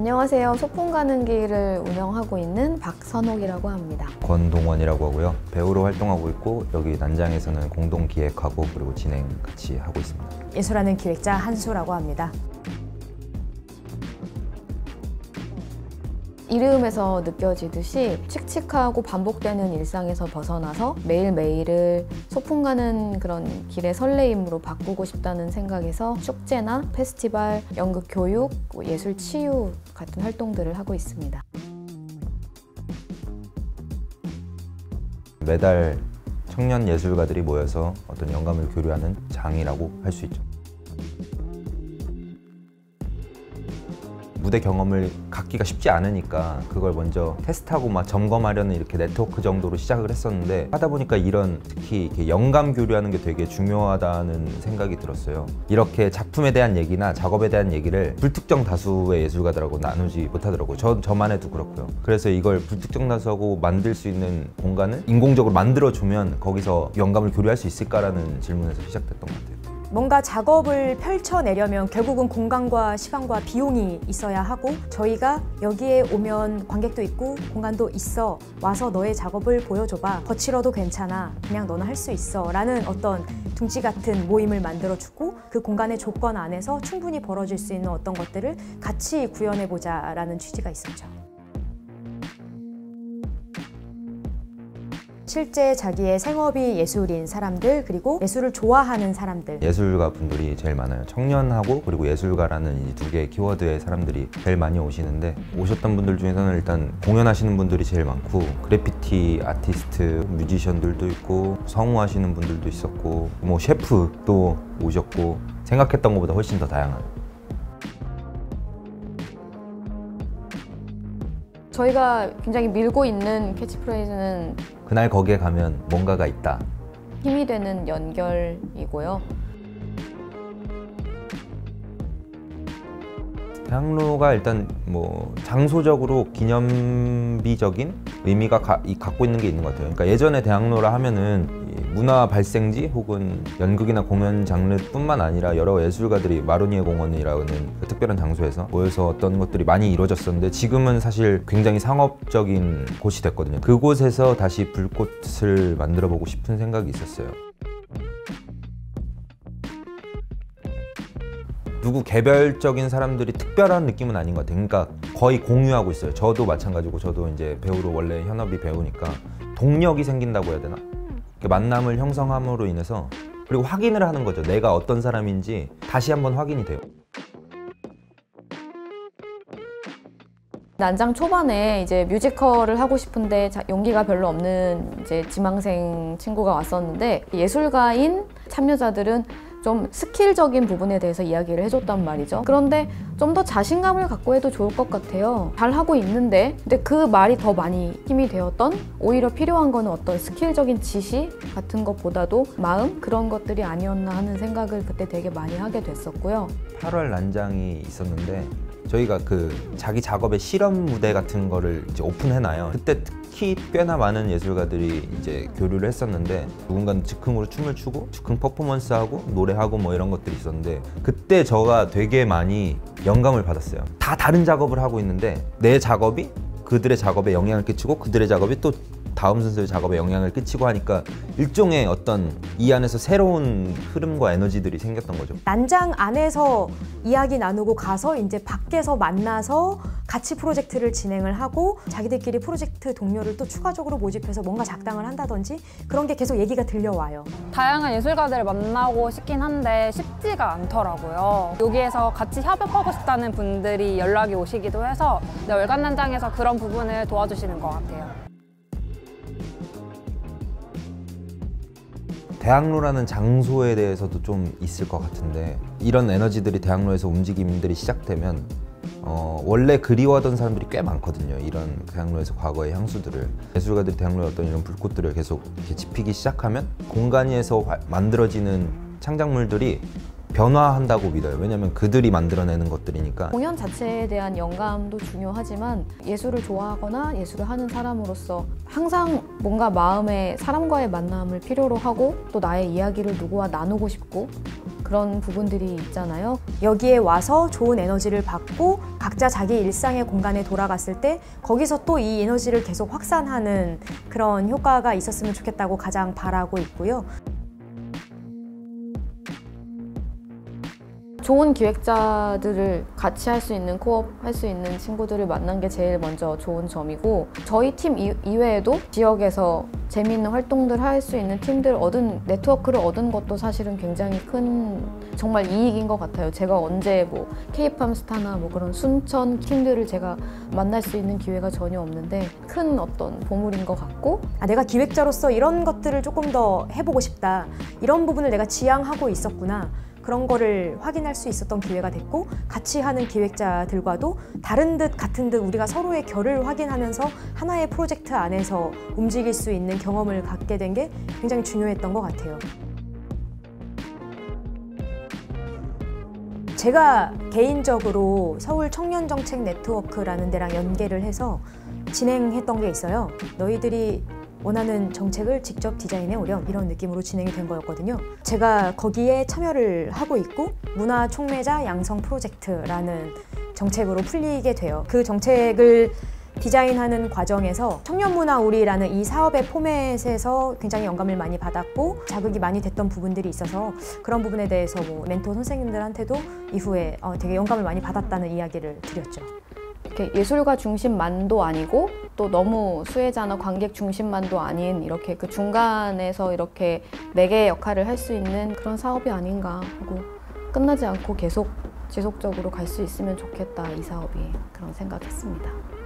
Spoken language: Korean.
안녕하세요. 소풍 가는 길을 운영하고 있는 박선옥이라고 합니다. 권동원이라고 하고요. 배우로 활동하고 있고 여기 난장에서는 공동 기획하고 그리고 진행 같이 하고 있습니다. 예술하는 기획자 한수라고 합니다. 이름에서 느껴지듯이 칙칙하고 반복되는 일상에서 벗어나서 매일매일을 소풍 가는 그런 길의 설레임으로 바꾸고 싶다는 생각에서 축제나 페스티벌, 연극 교육, 예술 치유 같은 활동들을 하고 있습니다. 매달 청년 예술가들이 모여서 어떤 영감을 교류하는 장이라고 할 수 있죠. 무대 경험을 갖기가 쉽지 않으니까 그걸 먼저 테스트하고 막 점검하려는 이렇게 네트워크 정도로 시작을 했었는데 하다 보니까 이런 특히 이렇게 영감 교류하는 게 되게 중요하다는 생각이 들었어요. 이렇게 작품에 대한 얘기나 작업에 대한 얘기를 불특정 다수의 예술가들하고 나누지 못하더라고요. 저만 해도 그렇고요. 그래서 이걸 불특정 다수하고 만들 수 있는 공간을 인공적으로 만들어주면 거기서 영감을 교류할 수 있을까라는 질문에서 시작됐던 것 같아요. 뭔가 작업을 펼쳐내려면 결국은 공간과 시간과 비용이 있어야 하고 저희가 여기에 오면 관객도 있고 공간도 있어 와서 너의 작업을 보여줘봐 거칠어도 괜찮아 그냥 너는 할 수 있어 라는 어떤 둥지 같은 모임을 만들어주고 그 공간의 조건 안에서 충분히 벌어질 수 있는 어떤 것들을 같이 구현해보자 라는 취지가 있었죠. 실제 자기의 생업이 예술인 사람들 그리고 예술을 좋아하는 사람들 예술가 분들이 제일 많아요. 청년하고 그리고 예술가라는 이 두 개의 키워드의 사람들이 제일 많이 오시는데 오셨던 분들 중에서는 일단 공연하시는 분들이 제일 많고 그래피티 아티스트, 뮤지션들도 있고 성우하시는 분들도 있었고 뭐 셰프도 오셨고 생각했던 것보다 훨씬 더 다양한 저희가 굉장히 밀고 있는 캐치프레이즈는 그날 거기에 가면 뭔가가 있다. 힘이 되는 연결이고요. 대학로가 일단 뭐 장소적으로 기념비적인 의미가 갖고 있는 게 있는 것 같아요. 그러니까 예전에 대학로라 하면은 문화 발생지 혹은 연극이나 공연 장르뿐만 아니라 여러 예술가들이 마로니에 공원이라는 그 특별한 장소에서 모여서 어떤 것들이 많이 이루어졌었는데 지금은 사실 굉장히 상업적인 곳이 됐거든요. 그곳에서 다시 불꽃을 만들어 보고 싶은 생각이 있었어요. 누구 개별적인 사람들이 특별한 느낌은 아닌 것 같아요. 그러니까 거의 공유하고 있어요. 저도 마찬가지고 저도 이제 배우로 원래 현업이 배우니까 동력이 생긴다고 해야 되나? 만남을 형성함으로 인해서 그리고 확인을 하는 거죠. 내가 어떤 사람인지 다시 한번 확인이 돼요. 난장 초반에 이제 뮤지컬을 하고 싶은데 용기가 별로 없는 이제 지망생 친구가 왔었는데 예술가인 참여자들은 좀 스킬적인 부분에 대해서 이야기를 해줬단 말이죠. 그런데 좀 더 자신감을 갖고 해도 좋을 것 같아요. 잘하고 있는데 근데 그 말이 더 많이 힘이 되었던 오히려 필요한 거는 어떤 스킬적인 지시 같은 것보다도 마음 그런 것들이 아니었나 하는 생각을 그때 되게 많이 하게 됐었고요. 8월 난장이 있었는데 저희가 그 자기 작업의 실험 무대 같은 거를 이제 오픈해놔요. 그때 특히 꽤나 많은 예술가들이 이제 교류를 했었는데 누군가는 즉흥으로 춤을 추고 즉흥 퍼포먼스하고 노래하고 뭐 이런 것들이 있었는데 그때 저가 되게 많이 영감을 받았어요. 다 다른 작업을 하고 있는데 내 작업이 그들의 작업에 영향을 끼치고 그들의 작업이 또 다음 순서의 작업에 영향을 끼치고 하니까 일종의 어떤 이 안에서 새로운 흐름과 에너지들이 생겼던 거죠. 난장 안에서 이야기 나누고 가서 이제 밖에서 만나서 같이 프로젝트를 진행을 하고 자기들끼리 프로젝트 동료를 또 추가적으로 모집해서 뭔가 작당을 한다든지 그런 게 계속 얘기가 들려와요. 다양한 예술가들을 만나고 싶긴 한데 쉽지가 않더라고요. 여기에서 같이 협업하고 싶다는 분들이 연락이 오시기도 해서 월간 난장에서 그런 부분을 도와주시는 것 같아요. 대학로라는 장소에 대해서도 좀 있을 것 같은데 이런 에너지들이 대학로에서 움직임들이 시작되면 원래 그리워하던 사람들이 꽤 많거든요. 이런 대학로에서 과거의 향수들을 예술가들이 대학로의 어떤 이런 불꽃들을 계속 이렇게 지피기 시작하면 공간에서 만들어지는 창작물들이 변화한다고 믿어요. 왜냐면 그들이 만들어내는 것들이니까. 공연 자체에 대한 영감도 중요하지만 예술을 좋아하거나 예술을 하는 사람으로서 항상 뭔가 마음에 사람과의 만남을 필요로 하고 또 나의 이야기를 누구와 나누고 싶고 그런 부분들이 있잖아요. 여기에 와서 좋은 에너지를 받고 각자 자기 일상의 공간에 돌아갔을 때 거기서 또 이 에너지를 계속 확산하는 그런 효과가 있었으면 좋겠다고 가장 바라고 있고요. 좋은 기획자들을 같이 할 수 있는, 코업 할 수 있는 친구들을 만난 게 제일 먼저 좋은 점이고, 저희 팀 이외에도 지역에서 재미있는 활동들 할 수 있는 팀들 네트워크를 얻은 것도 사실은 굉장히 큰 정말 이익인 것 같아요. 제가 언제 뭐 K팜 스타나 뭐 그런 순천 팀들을 제가 만날 수 있는 기회가 전혀 없는데 큰 어떤 보물인 것 같고, 내가 기획자로서 이런 것들을 조금 더 해보고 싶다, 이런 부분을 내가 지향하고 있었구나, 그런 거를 확인할 수 있었던 기회가 됐고, 같이 하는 기획자들과도 다른 듯 같은 듯 우리가 서로의 결을 확인하면서 하나의 프로젝트 안에서 움직일 수 있는 경험을 갖게 된 게 굉장히 중요했던 것 같아요. 제가 개인적으로 서울 청년정책 네트워크라는 데랑 연계를 해서 진행했던 게 있어요. 너희들이 원하는 정책을 직접 디자인해 오렴, 이런 느낌으로 진행이 된 거였거든요. 제가 거기에 참여를 하고 있고, 문화 촉매자 양성 프로젝트라는 정책으로 풀리게 돼요. 그 정책을 디자인하는 과정에서 청년문화우리라는 이 사업의 포맷에서 굉장히 영감을 많이 받았고 자극이 많이 됐던 부분들이 있어서, 그런 부분에 대해서 뭐 멘토 선생님들한테도 이후에 되게 영감을 많이 받았다는 이야기를 드렸죠. 이렇게 예술가 중심만도 아니고 또 너무 수혜자나 관객 중심만도 아닌 이렇게 그 중간에서 이렇게 매개 역할을 할 수 있는 그런 사업이 아닌가 하고, 끝나지 않고 계속 지속적으로 갈 수 있으면 좋겠다, 이 사업이. 그런 생각했습니다.